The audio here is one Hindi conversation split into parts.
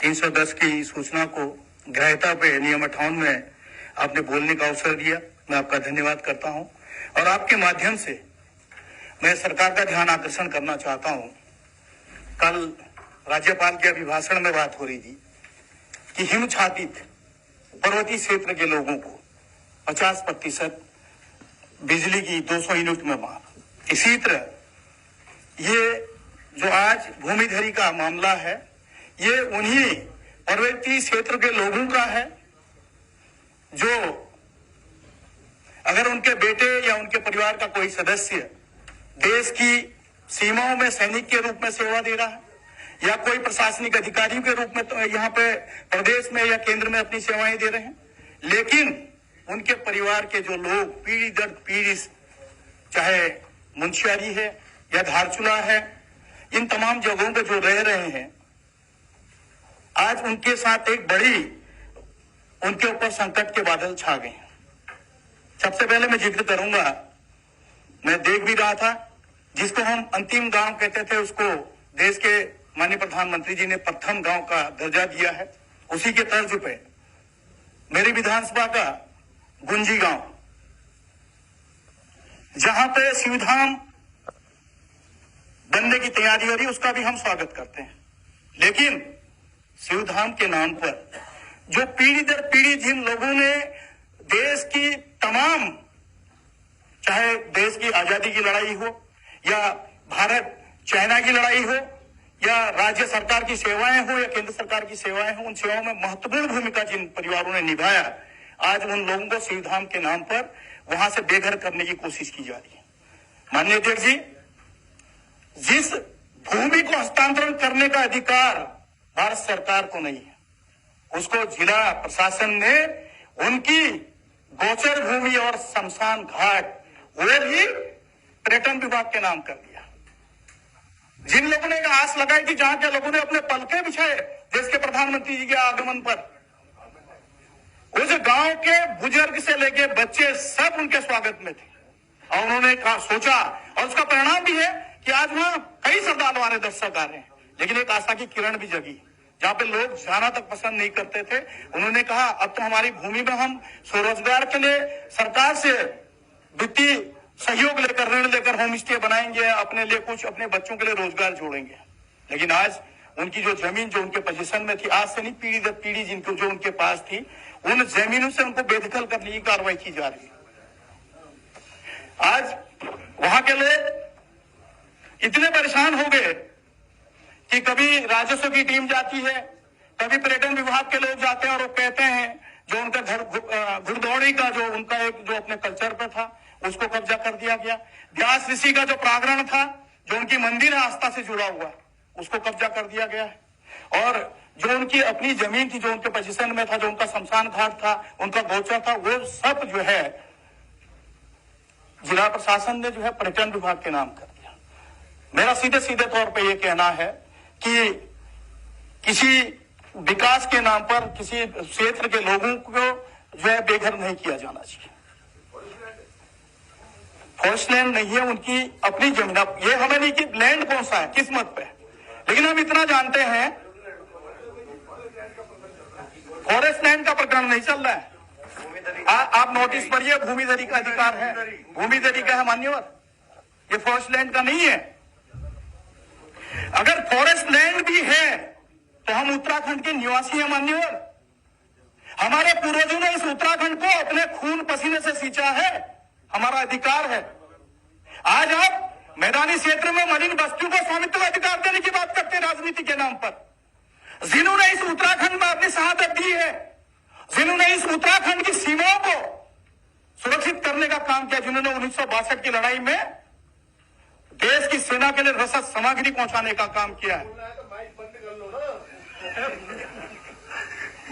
310 की सूचना को ग्राह्यता पे नियम 58 में आपने बोलने का अवसर दिया। मैं आपका धन्यवाद करता हूं और आपके माध्यम से मैं सरकार का ध्यान आकर्षण करना चाहता हूं। कल राज्यपाल के अभिभाषण में बात हो रही थी कि हिमछादित पर्वतीय क्षेत्र के लोगों को 50% बिजली की 200 यूनिट में मांग। इसी तरह ये जो आज भूमिधरी का मामला है, ये उन्हीं पर्वतीय क्षेत्र के लोगों का है जो अगर उनके बेटे या उनके परिवार का कोई सदस्य देश की सीमाओं में सैनिक के रूप में सेवा दे रहा है या कोई प्रशासनिक अधिकारी के रूप में तो यहाँ पे प्रदेश में या केंद्र में अपनी सेवाएं दे रहे हैं, लेकिन उनके परिवार के जो लोग पीढ़ी दर पीढ़ी, चाहे मुंशियारी है या धारचूला है, इन तमाम जगहों पे जो रह रहे हैं, आज उनके साथ एक बड़ी उनके ऊपर संकट के बादल छा गए। सबसे पहले मैं जिक्र करूंगा, मैं देख भी रहा था जिसको हम अंतिम गांव कहते थे, उसको देश के माननीय प्रधानमंत्री जी ने प्रथम गांव का दर्जा दिया है। उसी के तर्ज पे मेरी विधानसभा का गुंजी गांव, जहां पे शिवधाम बनने की तैयारी हो रही है, उसका भी हम स्वागत करते हैं। लेकिन शिवधाम के नाम पर जो पीढ़ी दर पीढ़ी जिन लोगों ने देश की तमाम, चाहे देश की आजादी की लड़ाई हो या भारत चाइना की लड़ाई हो या राज्य सरकार की सेवाएं हो या केंद्र सरकार की सेवाएं हो, उन सेवाओं में महत्वपूर्ण भूमिका जिन परिवारों ने निभाया, आज उन लोगों को शिवधाम के नाम पर वहां से बेघर करने की कोशिश की जा रही है। माननीय अध्यक्ष जी, जिस भूमि को हस्तांतरण करने का अधिकार भारत सरकार को नहीं है, उसको जिला प्रशासन ने उनकी गोचर भूमि और शमशान घाट और ही पर्यटन विभाग के नाम कर दिया। जिन लोगों ने आस लगाई थी, जहां के लोगों ने अपने पलके बिछाए देश के प्रधानमंत्री जी के आगमन पर, उस गांव के बुजुर्ग से लेके बच्चे सब उनके स्वागत में थे और उन्होंने सोचा, और उसका परिणाम भी है कि आज वहां कई श्रद्धालु आ रहे, दर्शक आ रहे हैं। लेकिन एक आशा की किरण भी जगी, जहां पे लोग जाना तक पसंद नहीं करते थे। उन्होंने कहा अब तो हमारी भूमि में हम स्वरोजगार के लिए सरकार से वित्तीय सहयोग लेकर, ऋण लेकर होम स्टे बनाएंगे, अपने लिए कुछ, अपने बच्चों के लिए रोजगार जोड़ेंगे। लेकिन आज उनकी जो जमीन जो उनके पोजीशन में थी, आज से नहीं पीढ़ी दर पीढ़ी जिनको जो उनके पास थी, उन जमीनों से उनको बेदखल करने की कार्रवाई की जा रही है। आज वहां के लोग इतने परेशान हो गए कि कभी राजस्व की टीम जाती है, कभी पर्यटन विभाग के लोग जाते हैं और वो कहते हैं जो उनका घुड़दौड़ी का जो उनका एक जो अपने कल्चर पे था, उसको कब्जा कर दिया गया। व्यास ऋषि का जो प्रांगण था, जो उनकी मंदिर आस्था से जुड़ा हुआ, उसको कब्जा कर दिया गया है। और जो उनकी अपनी जमीन थी, जो उनके पोजीशन में था, जो उनका शमशान घाट था, उनका गोचर था, वो सब जो है जिला प्रशासन ने जो है पर्यटन विभाग के नाम कर दिया। मेरा सीधे सीधे तौर पर यह कहना है कि किसी विकास के नाम पर किसी क्षेत्र के लोगों को जो है बेघर नहीं किया जाना चाहिए। फॉरेस्ट लैंड नहीं है, उनकी अपनी जमीन। अब ये हमें नहीं कि लैंड कौन सा है, किस्मत पे, लेकिन हम इतना जानते हैं फॉरेस्ट लैंड का प्रकरण नहीं चल रहा है। आप नोटिस पढ़िए, भूमिधरी का अधिकार है, भूमिधरी का है मान्यवर, ये फॉरेस्ट लैंड का नहीं है। अगर फॉरेस्ट लैंड भी है तो हम उत्तराखंड के निवासी हैं मान्यवर। हमारे पूर्वजों ने इस उत्तराखंड को अपने खून पसीने से सींचा है, हमारा अधिकार है। आज आप मैदानी क्षेत्र में मरीन बस्तियों को स्वामित्व अधिकार देने की बात करते हैं राजनीति के नाम पर। जिन्होंने इस उत्तराखंड में अपनी शहादत दी है, जिन्होंने इस उत्तराखंड की सीमाओं को सुरक्षित करने का काम किया, जिन्होंने 1962 की लड़ाई में देश की सेना के लिए रसद सामग्री पहुंचाने का काम किया है।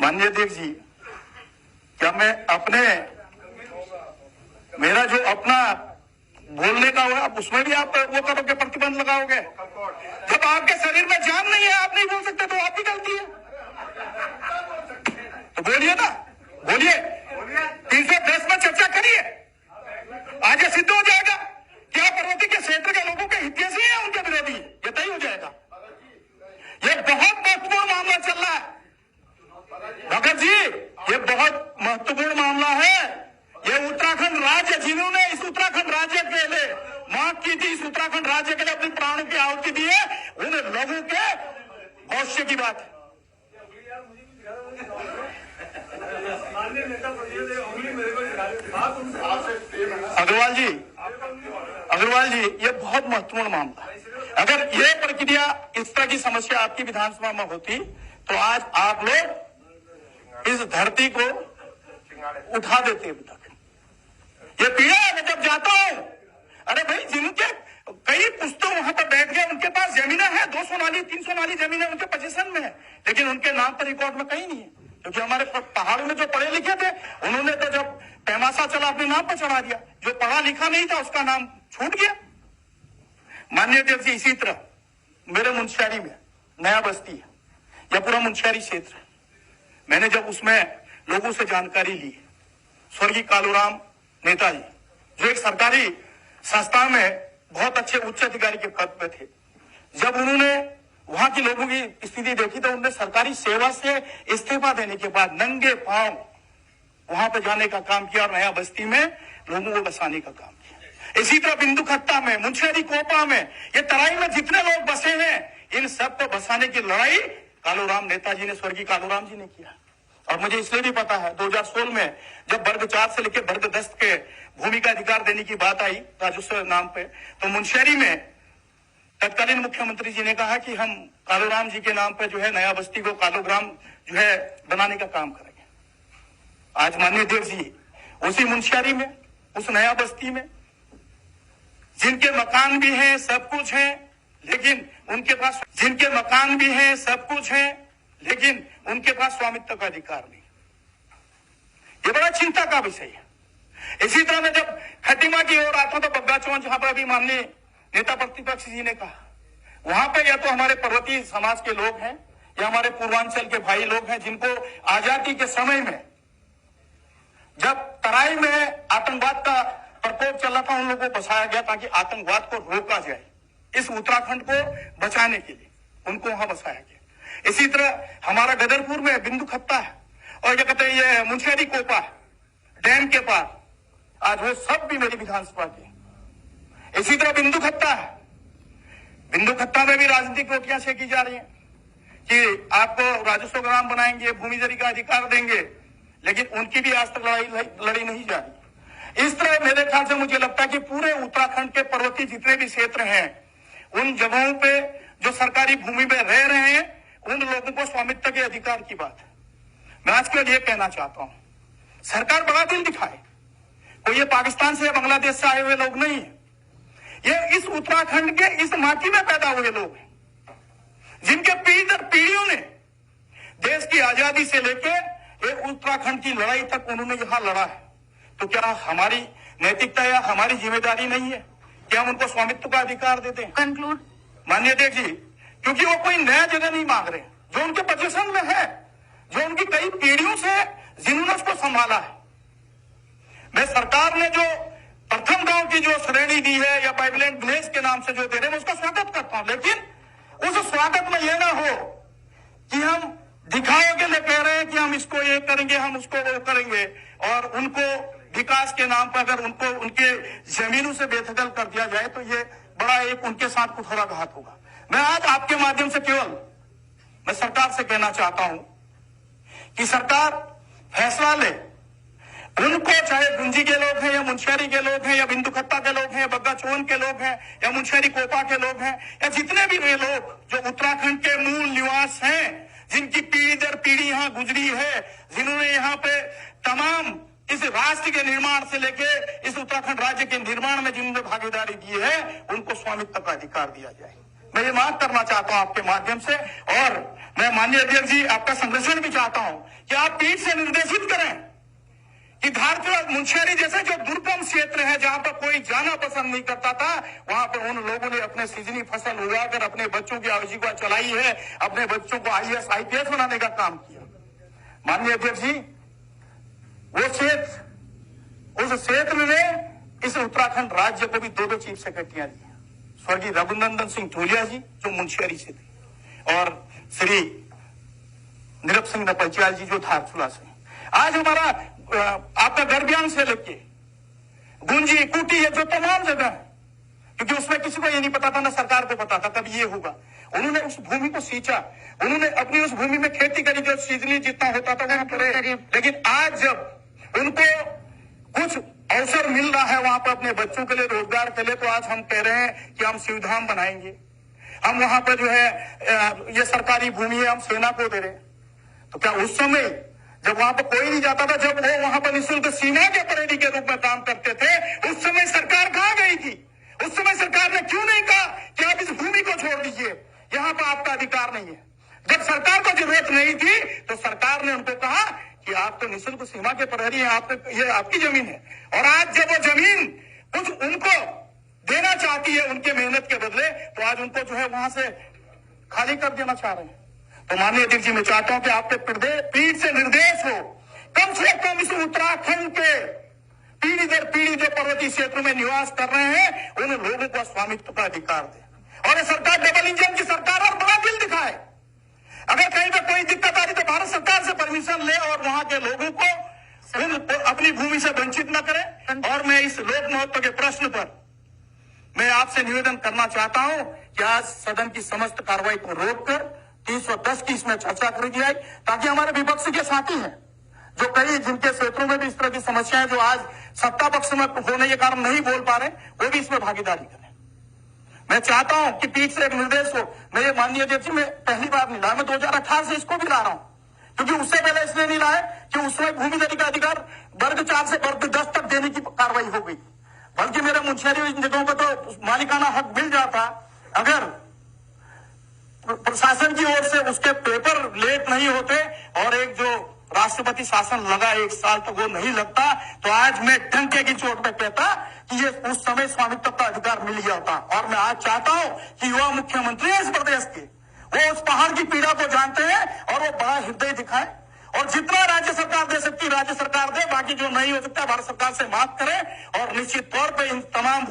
माननीय अध्यक्ष जी, क्या मैं अपने मेरा जो अपना बोलने का हुआ, आप उसमें भी आप वो करोगे, प्रतिबंध लगाओगे? जब आपके शरीर में जान नहीं है, आप नहीं बोल सकते, तो आपकी गलती है। तो बोलिए ना, बोलिए, 310 में चर्चा करिए, आज ये सिद्ध हो जाएगा क्या पर्वतीय के क्षेत्र के लोगों के हितैषी हैं, उनके विरोधी, ये तय हो जाएगा। ये बहुत महत्वपूर्ण मामला चल रहा है। ये बहुत महत्वपूर्ण मामला है। ये उत्तराखंड राज्य, जिन्होंने इस उत्तराखंड राज्य के लिए मांग की थी, इस उत्तराखंड राज्य के लिए अपने प्राणों की आहुति दी है, उन लोगों के भविष्य की बात है। अग्रवाल जी, ये बहुत महत्वपूर्ण मामला है। अगर ये प्रक्रिया, इस तरह की समस्या आपकी विधानसभा में होती तो आज आप लोग इस धरती को उठा देते। अभी तक ये पीड़ा है। मैं जब जाता हूं, अरे भाई, जिनके कई पुस्तक वहां पर बैठ गए, उनके पास जमीनें हैं, 200 नाली 300 नाली जमीनें उनके पोजीशन में है, लेकिन उनके नाम पर रिकॉर्ड में कहीं नहीं है। क्योंकि हमारे पहाड़ों में जो पढ़े लिखे थे, उन्होंने तो जब पैमासा चला अपने नाम पर चढ़ा दिया। जो पढ़ा लिखा नहीं था उसका नाम छूट गया। माननीय अध्यक्ष जी, इसी तरह मेरे मुंशियारी में नया बस्ती है, या पूरा मुंशियारी क्षेत्र है। मैंने जब उसमें लोगों से जानकारी ली, स्वर्गीय कालूराम नेताजी जो एक सरकारी संस्था में बहुत अच्छे उच्च अधिकारी के पद पे थे, जब उन्होंने वहां के लोगों की स्थिति देखी तो उन्होंने सरकारी सेवा से इस्तीफा देने के बाद नंगे पांव वहां पर जाने का काम किया और नया बस्ती में लोगों को बसाने का काम किया। इसी तरह बिंदु खत्ता में, मुंशियारी कोपा में, ये तराई में जितने लोग बसे हैं, इन सबको बसाने की लड़ाई कालूराम नेताजी ने, स्वर्गीय कालूराम जी ने किया। और मुझे इसलिए भी पता है, 2016 में जब वर्ग 4 से लेकर वर्ग 10 के भूमि का अधिकार देने की बात आई राजस्व नाम पे, तो मुंशियारी में तत्कालीन मुख्यमंत्री जी ने कहा कि हम कालूराम जी के नाम पे जो है नया बस्ती को कालूग्राम जो है बनाने का काम करेंगे। आज माननीय अध्यक्ष जी, उसी मुंशियारी में, उस नया बस्ती में, जिनके मकान भी हैं, सब कुछ है, लेकिन उनके पास, जिनके मकान भी हैं, सब कुछ है, लेकिन उनके पास स्वामित्व का अधिकार नहीं। ये बड़ा चिंता का विषय है। इसी तरह में जब खटीमा की ओर आता तो बग्गा चौन, जहां पर अभी माननीय नेता प्रतिपक्ष जी ने कहा, वहां पे या तो हमारे पर्वतीय समाज के लोग हैं या हमारे पूर्वांचल के भाई लोग हैं, जिनको आजादी के समय में जब तराई में आतंकवाद का प्रकोप चला था, उन लोगों को बसाया गया ताकि आतंकवाद को रोका जाए। इस उत्तराखंड को बचाने के लिए उनको वहां बसाया गया। इसी तरह हमारा गदरपुर में बिंदु खत्ता है, और क्या कहते हैं, ये मुंशियारी कोपा डैम के पास, आज वो सब भी मेरी विधानसभा के। इसी तरह बिंदु खत्ता है, बिंदु खत्ता में भी राजनीतिक रोटियां सेकी जा रही हैं कि आपको राजस्व ग्राम बनाएंगे, भूमि जरी का अधिकार देंगे, लेकिन उनकी भी आज तक लड़ी नहीं जा रही। इस तरह मेरे ख्याल से मुझे लगता है कि पूरे उत्तराखंड के पर्वतीय जितने भी क्षेत्र हैं, उन जगहों पे जो सरकारी भूमि में रह रहे हैं, उन लोगों को स्वामित्व के अधिकार की बात है। मैं आज के लिए कहना चाहता हूं, सरकार बड़ा दिल दिखाए, कोई ये पाकिस्तान से या बांग्लादेश से आए हुए लोग नहीं है। ये इस उत्तराखंड के इस माटी में पैदा हुए लोग हैं, जिनके पीढ़ी दर पीढ़ियों ने देश की आजादी से लेकर उत्तराखंड की लड़ाई तक उन्होंने यहां लड़ा है। तो क्या हमारी नैतिकता या हमारी जिम्मेदारी नहीं है कि हम उनको स्वामित्व का अधिकार देते हैं? कंक्लूड माननीय अध्यक्ष जी, क्योंकि वो कोई नया जगह नहीं मांग रहे, जो उनके पोजीशन में है, जो उनकी कई पीढ़ियों से जिन्होंने उसको संभाला है। मैं सरकार ने जो प्रथम गांव की जो श्रेणी दी है या पाइपलाइन विलेज के नाम से जो दे रहे हैं, उसका स्वागत करता हूं, लेकिन उस स्वागत में यह ना हो कि हम दिखावे के लिए कह रहे हैं कि हम इसको ये करेंगे, हम उसको वो करेंगे, और उनको विकास के नाम पर अगर उनको उनके जमीनों से बेदखल कर दिया जाए तो ये बड़ा एक उनके साथ कुथोड़ा घात होगा। मैं आज आपके माध्यम से केवल मैं सरकार से कहना चाहता हूं कि सरकार फैसला ले, उनको चाहे गुंजी के लोग हैं या मुंशियारी के लोग हैं या बिंदु खत्ता के लोग हैं या बग्गा चौन के लोग हैं या मुंशियारी कोपा के लोग हैं या जितने भी वे लोग जो उत्तराखंड के मूल निवास हैं, जिनकी पीढ़ी दर पीढ़ी यहाँ गुजरी है, जिन्होंने यहाँ पे तमाम इस राष्ट्र के निर्माण से लेके इस उत्तराखंड राज्य के निर्माण में जिन्होंने भागीदारी दी है, उनको स्वामित्व का अधिकार दिया जाए। मैं ये मांग करना चाहता हूं आपके माध्यम से, और मैं माननीय अध्यक्ष जी आपका संरक्षण भी चाहता हूं कि आप पीठ से निर्देशित करें कि धारचूला मुंशियारी जैसे जो दुर्गम क्षेत्र है, जहां पर कोई जाना पसंद नहीं करता था, वहां पर उन लोगों ने अपने सीजनी फसल उगाकर अपने बच्चों की आजीविका चलाई है, अपने बच्चों को IAS IPS बनाने का काम किया। माननीय अध्यक्ष जी, वो क्षेत्र, उस क्षेत्र ने इस उत्तराखंड राज्य को भी 2 चीफ सेक्रेटरियां दी, स्वर्गीय रघुनंदन सिंह ढोलिया जी जो मुंशियारी से थे, और श्री नीरप सिंह नपलचियाल जी जो धारचूला से। आज हमारा आपका गर्बियान से लेके गुंजी कुटी है जो तमाम जगह है, क्योंकि उसमें किसी को ये नहीं पता था, ना सरकार को पता था तब ये होगा। उन्होंने उस भूमि को सींचा, उन्होंने अपनी उस भूमि में खेती करी जो सीजनी जितना होता था वहां करे। लेकिन आज जब उनको कुछ अवसर मिल रहा है वहां पर अपने बच्चों के लिए, रोजगार के लिए, तो आज हम कह रहे हैं कि हम शिवधाम बनाएंगे, हम वहां पर जो है ये सरकारी भूमि है हम सेना को दे रहे हैं। तो क्या उस समय जब वहां पर कोई नहीं जाता था, जब वो वहां पर निःशुल्क सीमा के परेडी के रूप में काम करते थे, उस समय सरकार कहां गई थी? उस समय सरकार ने क्यों नहीं कहा कि आप इस भूमि को छोड़ दीजिए, यहाँ पर आपका अधिकार नहीं है? जब सरकार को जरूरत नहीं थी तो सरकार ने उनको कहा कि आप तो निःशुल्क सीमा के प्रहरी हैं, ये आपकी जमीन है। और आज जब वो जमीन कुछ उनको देना चाहती है उनके मेहनत के बदले, तो आज उनको जो है वहां से खाली कर देना चाह रहे हैं। तो माननीय अध्यक्ष जी, मैं चाहता हूं कि आपके पीठ से निर्देश हो, कम से कम इस उत्तराखंड के पीढ़ी दर पीढ़ी जो पर्वतीय क्षेत्र में निवास कर रहे हैं उन लोगों को स्वामित्व का अधिकार दे। और ये सरकार डबल इंजन की सरकार और बड़ा दिल दिखाए। अगर कहीं पर कोई दिक्कत आ रही तो भारत सरकार से परमिशन ले और वहां के लोगों को अपनी भूमि से वंचित न करें। और मैं इस लोक महत्व के प्रश्न पर मैं आपसे निवेदन करना चाहता हूं कि आज सदन की समस्त कार्रवाई को रोककर 310 की इसमें चर्चा करी जाए, ताकि हमारे विपक्ष के साथी हैं जो कई जिनके क्षेत्रों में भी इस तरह की समस्याएं जो आज सत्ता पक्ष में होने के कारण नहीं बोल पा रहे, वो भी इसमें भागीदारी करें। मैं चाहता हूं कि पीठ से एक निर्देश हो। मैं माननीय अध्यक्ष जी, मैं पहली बार नहीं लाया, मैं 2018 से इसको भी ला रहा हूं, क्योंकि उससे पहले इसलिए नहीं लाया कि उसमें भूमिधरी का अधिकार वर्ग 4 से वर्ग 10 तक देने की कार्रवाई हो गई, बल्कि मेरे मुंशियारी इन जगहों पर तो मालिकाना हक मिल जाता। अगर प्रशासन की ओर से उसके पेपर लेट नहीं होते और एक जो राष्ट्रपति शासन लगा 1 साल तक वो नहीं लगता, तो आज मैं डंके की चोट पे कहता कि ये उस समय स्वामित्व का अधिकार मिल गया होता। और मैं आज चाहता हूं कि युवा मुख्यमंत्री है इस प्रदेश के, वो उस पहाड़ की पीड़ा को जानते हैं और वो बड़ा हृदय दिखाए, और जितना राज्य सरकार दे सकती राज्य सरकार दे, बाकी जो नहीं हो सकता भारत सरकार से मांग करें। और निश्चित तौर पर इन तमाम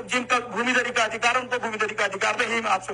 जिनका भूमिधरी का अधिकार उनको भूमिधरी का अधिकार दे, ही मैं आपसे